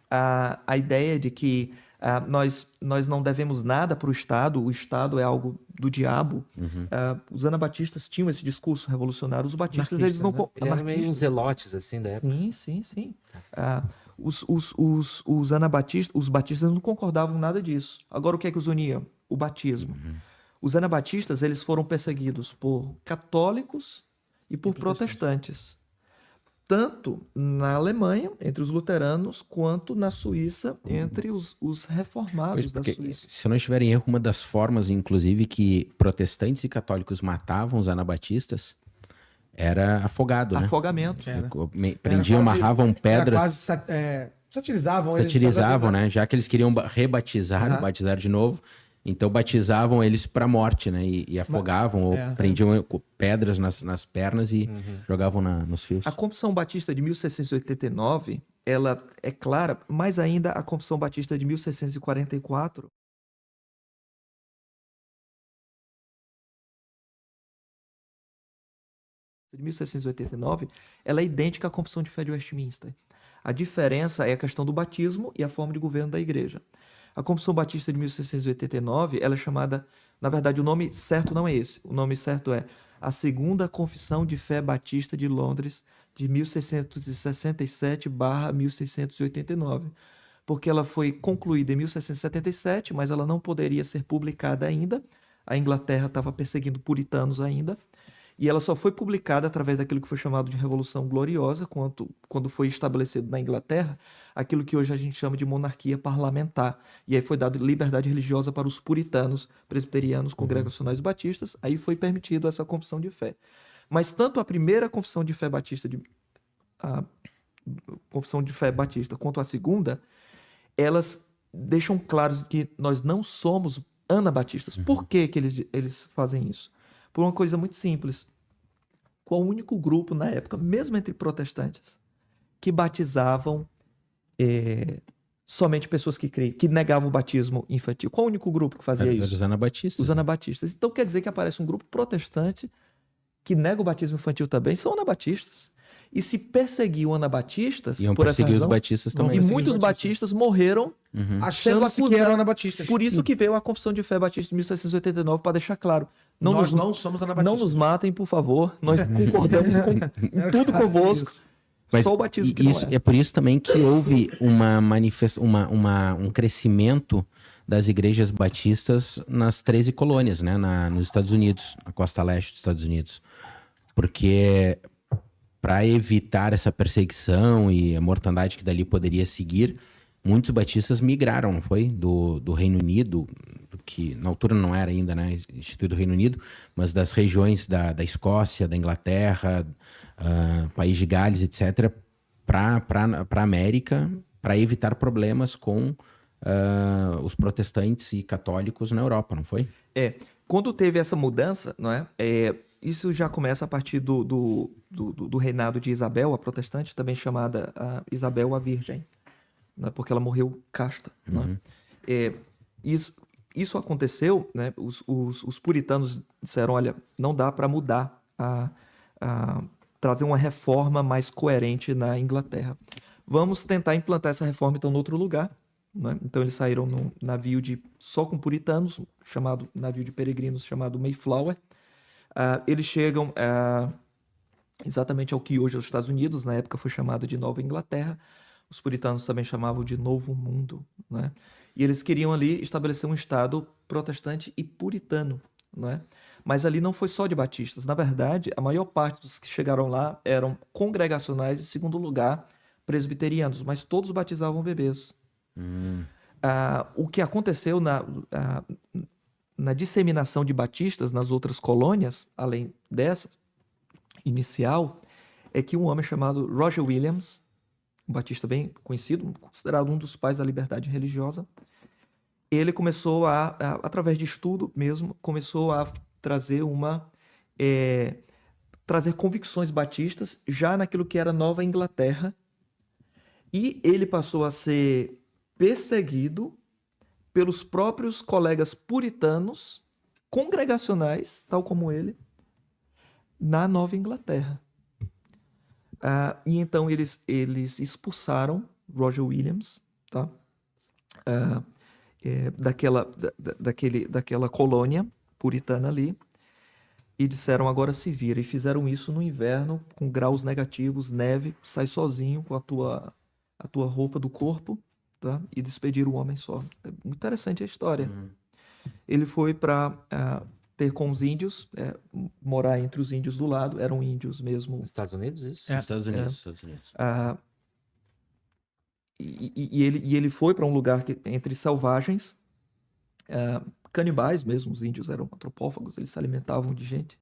a ideia de que nós não devemos nada para o Estado é algo do diabo. Uhum. Os anabatistas tinham esse discurso revolucionário. Os batistas, eles não... Ele era meio uns zelotes, assim, da época. Sim, sim, sim. Os anabatistas, os batistas não concordavam nada disso. Agora, o que é que os unia? O batismo. Os anabatistas, eles foram perseguidos por católicos e por protestantes. Tanto na Alemanha, entre os luteranos, quanto na Suíça, entre os reformados da Suíça. Se eu não estiver em erro, uma das formas, inclusive, que protestantes e católicos matavam os anabatistas era afogado, né? Afogamento. Prendiam, amarravam pedras. Satirizavam eles. Satirizavam, né? Já que eles queriam rebatizar, batizar de novo. Então batizavam eles para morte, né? E afogavam ou prendiam pedras nas pernas e jogavam nos fios. A Confissão Batista de 1689, ela é clara, mais ainda a Confissão Batista de 1644. De 1689, ela é idêntica à Confissão de Fé de Westminster. A diferença é a questão do batismo e a forma de governo da igreja. A Confissão Batista de 1689, ela é chamada, na verdade, o nome certo não é esse. O nome certo é a Segunda Confissão de Fé Batista de Londres, de 1667/1689, porque ela foi concluída em 1677, mas ela não poderia ser publicada ainda. A Inglaterra estava perseguindo puritanos ainda. E ela só foi publicada através daquilo que foi chamado de Revolução Gloriosa, quando foi estabelecido na Inglaterra aquilo que hoje a gente chama de monarquia parlamentar. E aí foi dado liberdade religiosa para os puritanos, presbiterianos, congregacionais batistas. Aí foi permitido essa confissão de fé. Mas tanto a primeira confissão de fé batista, a confissão de fé batista, quanto a segunda, elas deixam claro que nós não somos anabatistas. Por que eles fazem isso? Por uma coisa muito simples. Qual o único grupo na época, mesmo entre protestantes, que batizavam somente pessoas que creem, que negavam o batismo infantil? Qual o único grupo que fazia isso? Os anabatistas. Os anabatistas. Então quer dizer que aparece um grupo protestante que nega o batismo infantil também, são anabatistas. E se perseguiam anabatistas, por essa razão, os batistas também. E muitos batistas morreram achando-se que eram anabatistas. Por isso que veio a Confissão de Fé Batista de 1689, para deixar claro. Nós não somos anabatistas. Não nos matem, por favor. Nós concordamos com tudo convosco. Mas só o batismo que isso, não é. É por isso também que houve um crescimento das igrejas batistas nas 13 colônias, né? Nos Estados Unidos, na costa leste dos Estados Unidos. Porque para evitar essa perseguição e a mortandade que dali poderia seguir, muitos batistas migraram, não foi? Do Reino Unido, que na altura não era ainda, né, instituído do Reino Unido, mas das regiões da Escócia, da Inglaterra, País de Gales, etc., para a América, para evitar problemas com os protestantes e católicos na Europa, não foi? Quando teve essa mudança, não é? Isso já começa a partir do reinado de Isabel, a protestante, também chamada Isabel a Virgem, né? Porque ela morreu casta. Né? Isso aconteceu, né? Os puritanos disseram, olha, não dá para mudar, trazer uma reforma mais coerente na Inglaterra. Vamos tentar implantar essa reforma, então, em outro lugar. Né? Então, eles saíram num navio só com puritanos, navio de peregrinos chamado Mayflower. Eles chegam exatamente ao que hoje é os Estados Unidos, na época foi chamado de Nova Inglaterra. Os puritanos também chamavam de Novo Mundo, né? E eles queriam ali estabelecer um estado protestante e puritano, né? Mas ali não foi só de batistas. Na verdade, a maior parte dos que chegaram lá eram congregacionais, em segundo lugar, presbiterianos, mas todos batizavam bebês. O que aconteceu na disseminação de batistas nas outras colônias, além dessa inicial, é que um homem chamado Roger Williams, um batista bem conhecido, considerado um dos pais da liberdade religiosa, ele começou através de estudo mesmo, começou a trazer trazer convicções batistas já naquilo que era Nova Inglaterra, e ele passou a ser perseguido pelos próprios colegas puritanos, congregacionais, tal como ele, na Nova Inglaterra. E então eles expulsaram Roger Williams tá? Daquela colônia puritana ali, e disseram, agora se vira. E fizeram isso no inverno, com graus negativos, neve, sai sozinho com a tua roupa do corpo, tá? E despedir o homem só. É muito interessante a história. Ele foi para ter com os índios, morar entre os índios do lado, eram índios mesmo. Nos Estados Unidos, isso? Nos Estados Unidos, Estados Unidos. E ele foi para um lugar entre selvagens, canibais mesmo, os índios eram antropófagos, eles se alimentavam de gente.